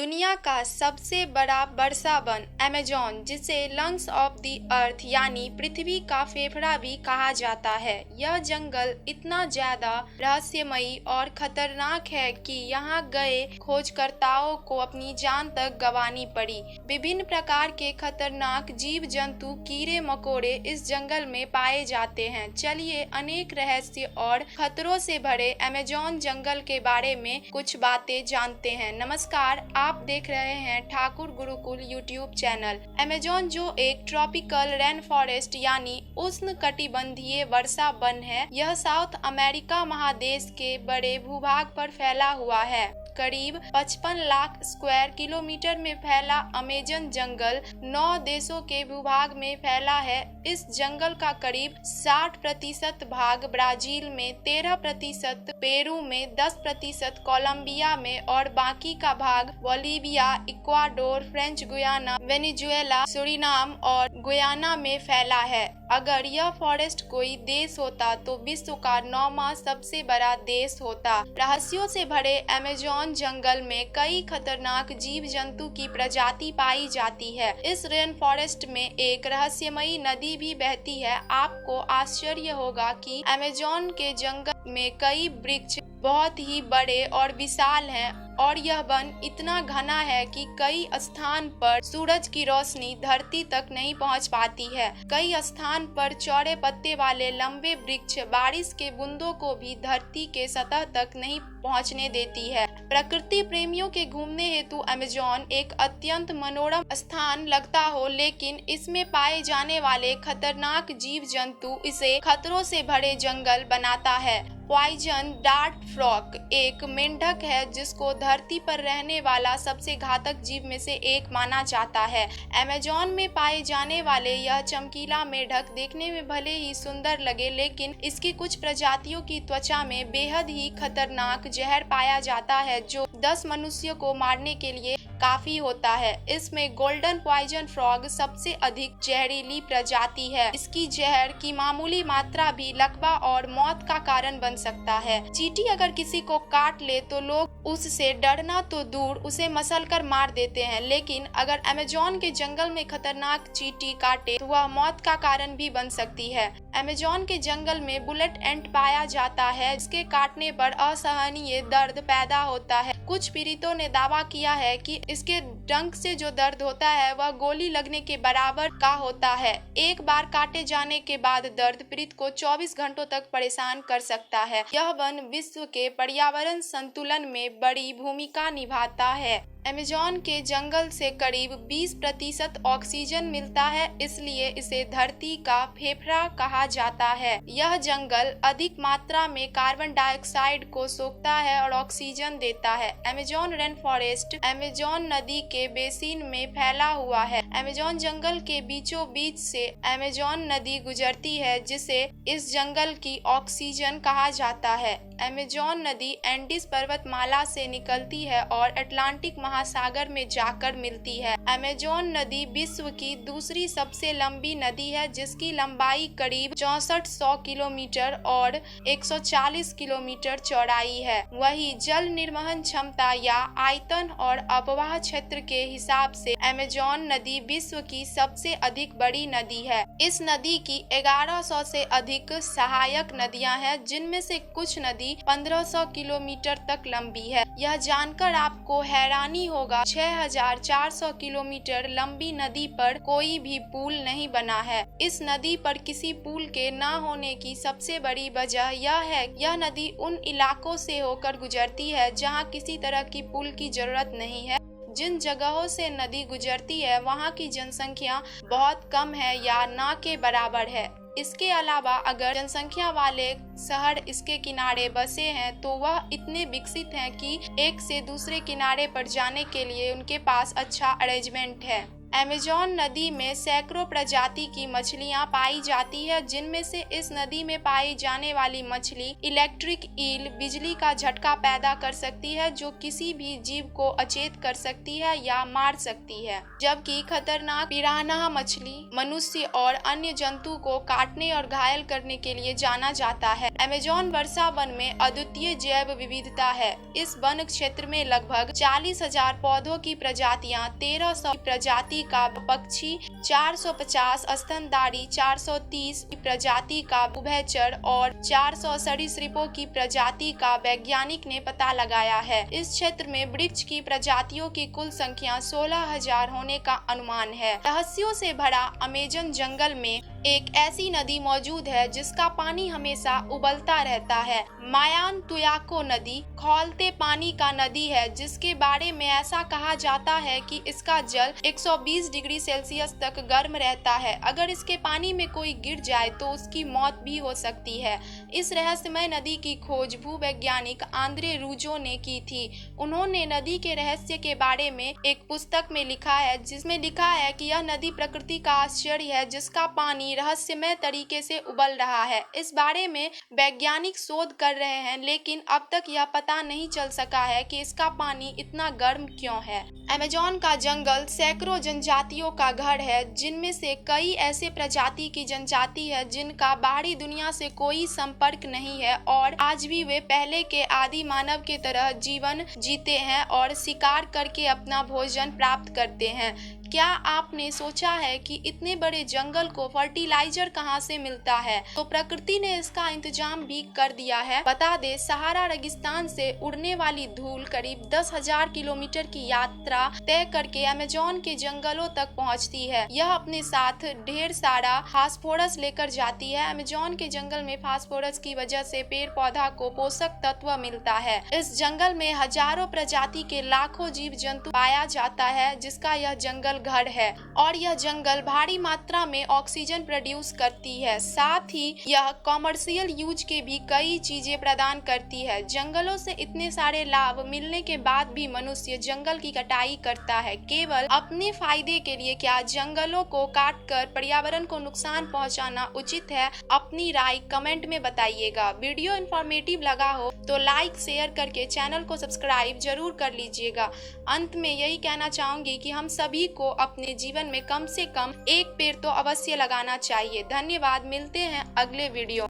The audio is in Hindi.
दुनिया का सबसे बड़ा वर्षा वन अमेज़न, जिसे लंग्स ऑफ द अर्थ यानी पृथ्वी का फेफड़ा भी कहा जाता है। यह जंगल इतना ज्यादा रहस्यमयी और खतरनाक है कि यहाँ गए खोजकर्ताओं को अपनी जान तक गंवानी पड़ी। विभिन्न प्रकार के खतरनाक जीव जंतु, कीड़े मकोड़े इस जंगल में पाए जाते हैं। चलिए अनेक रहस्य और खतरों से भरे अमेज़न जंगल के बारे में कुछ बातें जानते हैं। नमस्कार, आप देख रहे हैं Thakur Gurukul YouTube channel. Amazon जो एक ट्रॉपिकल रेन फॉरेस्ट यानी उष्णकटिबंधीय वर्षा वन है, यह साउथ अमेरिका महादेश के बड़े भूभाग पर फैला हुआ है। करीब 55 लाख स्क्वायर किलोमीटर में फैला अमेज़न जंगल 9 देशों के भूभाग में फैला है। इस जंगल का करीब 60% भाग ब्राजील में, 13% पेरू में, 10% कोलंबिया में और बाकी का भाग Bolivia, Ecuador, French Guiana, Venezuela, Suriname और गुयाना में फैला है। अगर यह फॉरेस्ट कोई देश होता तो विश्व का 9वां सबसे बड़ा देश होता। रहस्यों से भरे अमेज़न जंगल में कई खतरनाक जीव जंतु की प्रजाति पाई जाती है। इस रेन फॉरेस्ट में एक रहस्यमयी नदी भी बहती है। आपको आश्चर्य होगा कि अमेज़न के जंगल में कई वृक्ष बहुत ही बड़े और विशाल हैं और यह वन इतना घना है कि कई स्थान पर सूरज की रोशनी धरती तक नहीं पहुंच पाती है। कई स्थान पर चौड़े पत्ते वाले लंबे वृक्ष बारिश के बूंदों को भी धरती के सतह तक नहीं पहुंचने देती है। प्रकृति प्रेमियों के घूमने हेतु अमेज़न एक अत्यंत मनोरम स्थान लगता हो, लेकिन इसमें पाए जाने वाले खतरनाक जीव जंतु इसे खतरों से भरे जंगल बनाता है। पॉइजन डार्ट फ्रॉग एक मेंढक है जिसको धरती पर रहने वाला सबसे घातक जीव में से एक माना जाता है। अमेज़न में पाए जाने वाले यह चमकीला मेंढक देखने में भले ही सुंदर लगे, लेकिन इसकी कुछ प्रजातियों की त्वचा में बेहद ही खतरनाक जहर पाया जाता है जो 10 मनुष्यों को मारने के लिए काफी होता है। इसमें गोल्डन पॉइजन फ्रॉग सबसे अधिक जहरीली प्रजाति है। इसकी जहर की मामूली मात्रा भी लकवा और मौत का कारण बन सकता है। चींटी अगर किसी को काट ले तो लोग उससे डरना तो दूर उसे मसल कर मार देते हैं, लेकिन अगर अमेज़न के जंगल में खतरनाक चींटी काटे तो वह मौत का कारण भी बन सकती है। अमेज़न के जंगल में बुलेट एंट पाया जाता है। इसके काटने पर असहनीय दर्द पैदा होता है। कुछ पीड़ितों ने दावा किया है कि इसके डंक से जो दर्द होता है वह गोली लगने के बराबर का होता है। एक बार काटे जाने के बाद दर्द पीड़ित को 24 घंटों तक परेशान कर सकता है। यह वन विश्व के पर्यावरण संतुलन में बड़ी भूमिका निभाता है। अमेज़न के जंगल से करीब 20% ऑक्सीजन मिलता है, इसलिए इसे धरती का फेफड़ा कहा जाता है। यह जंगल अधिक मात्रा में कार्बन डाइऑक्साइड को सोखता है और ऑक्सीजन देता है। अमेज़न रेन फॉरेस्ट अमेज़न नदी के बेसिन में फैला हुआ है। अमेज़न जंगल के बीचों बीच से अमेज़न नदी गुजरती है, जिसे इस जंगल की ऑक्सीजन कहा जाता है। अमेज़न नदी एंडीज पर्वतमाला से निकलती है और अटलांटिक महासागर में जाकर मिलती है। अमेज़न नदी विश्व की दूसरी सबसे लंबी नदी है, जिसकी लंबाई करीब 6400 किलोमीटर और 140 किलोमीटर चौड़ाई है। वही जल निर्वहन क्षमता या आयतन और अपवाह क्षेत्र के हिसाब से अमेज़न नदी विश्व की सबसे अधिक बड़ी नदी है। इस नदी की 1100 से अधिक सहायक नदियां हैं, जिनमें से कुछ नदी 1500 किलोमीटर तक लंबी है। यह जानकर आपको हैरानी होगा, 6400 किलोमीटर लंबी नदी पर कोई भी पुल नहीं बना है। इस नदी पर किसी पुल के न होने की सबसे बड़ी वजह यह है, यह नदी उन इलाकों से होकर गुजरती है जहां किसी तरह की पुल की जरूरत नहीं है। जिन जगहों से नदी गुजरती है वहां की जनसंख्या बहुत कम है या ना के बराबर है। इसके अलावा अगर जनसंख्या वाले शहर इसके किनारे बसे हैं तो वह इतने विकसित हैं कि एक से दूसरे किनारे पर जाने के लिए उनके पास अच्छा अरेंजमेंट है। अमेज़न नदी में सैकड़ों प्रजाति की मछलियां पाई जाती है, जिनमें से इस नदी में पाई जाने वाली मछली इलेक्ट्रिक ईल बिजली का झटका पैदा कर सकती है, जो किसी भी जीव को अचेत कर सकती है या मार सकती है। जबकि खतरनाक पिरान्हा मछली मनुष्य और अन्य जंतु को काटने और घायल करने के लिए जाना जाता है। अमेज़न वर्षा वन में अद्वितीय जैव विविधता है। इस वन क्षेत्र में लगभग 40,000 पौधों की प्रजातियां, 1300 प्रजाति का पक्षी, 450 स्तनधारी, 430 प्रजाति का उभयचर और 400 सरीसृपों की प्रजाति का वैज्ञानिक ने पता लगाया है। इस क्षेत्र में वृक्ष की प्रजातियों की कुल संख्या 16,000 होने का अनुमान है। रहस्यों से भरा अमेज़न जंगल में एक ऐसी नदी मौजूद है जिसका पानी हमेशा उबलता रहता है। मायान तुयाको नदी खौलते पानी का नदी है, जिसके बारे में ऐसा कहा जाता है कि इसका जल 120 डिग्री सेल्सियस तक गर्म रहता है। अगर इसके पानी में कोई गिर जाए तो उसकी मौत भी हो सकती है। इस रहस्यमय नदी की खोज भूवैज्ञानिक आंद्रे रूजो ने की थी। उन्होंने नदी के रहस्य के बारे में एक पुस्तक में लिखा है, जिसमें लिखा है कि यह नदी प्रकृति का आश्चर्य है, जिसका पानी रहस्यमय तरीके से उबल रहा है। इस बारे में वैज्ञानिक शोध कर रहे हैं, लेकिन अब तक यह पता नहीं चल सका है कि इसका पानी इतना गर्म क्यों है। अमेज़न का जंगल सैकड़ों जनजातियों का घर है, जिनमें से कई ऐसे प्रजाति की जनजाति है जिनका बाहरी दुनिया से कोई संपर्क नहीं है और आज भी वे पहले के आदि मानव के तरह जीवन जीते हैं और शिकार करके अपना भोजन प्राप्त करते हैं। क्या आपने सोचा है कि इतने बड़े जंगल को फर्टिलाइजर कहाँ से मिलता है? तो प्रकृति ने इसका इंतजाम भी कर दिया है। बता दे, सहारा रेगिस्तान से उड़ने वाली धूल करीब 10,000 किलोमीटर की यात्रा तय करके अमेज़न के जंगलों तक पहुँचती है। यह अपने साथ ढेर सारा फास्फोरस लेकर जाती है। अमेज़न के जंगल में फास्फोरस की वजह से पेड़ पौधा को पोषक तत्व मिलता है। इस जंगल में हजारों प्रजाति के लाखों जीव जंतु पाया जाता है, जिसका यह जंगल घर है। और यह जंगल भारी मात्रा में ऑक्सीजन प्रोड्यूस करती है। साथ ही यह कॉमर्शियल यूज के भी कई चीजें प्रदान करती है। जंगलों से इतने सारे लाभ मिलने के बाद भी मनुष्य जंगल की कटाई करता है, केवल अपने फायदे के लिए। क्या जंगलों को काटकर पर्यावरण को नुकसान पहुंचाना उचित है? अपनी राय कमेंट में बताइएगा। वीडियो इन्फॉर्मेटिव लगा हो तो लाइक शेयर करके चैनल को सब्सक्राइब जरूर कर लीजिएगा। अंत में यही कहना चाहूंगी कि हम सभी को अपने जीवन में कम से कम एक पेड़ तो अवश्य लगाना चाहिए। धन्यवाद, मिलते हैं अगले वीडियो।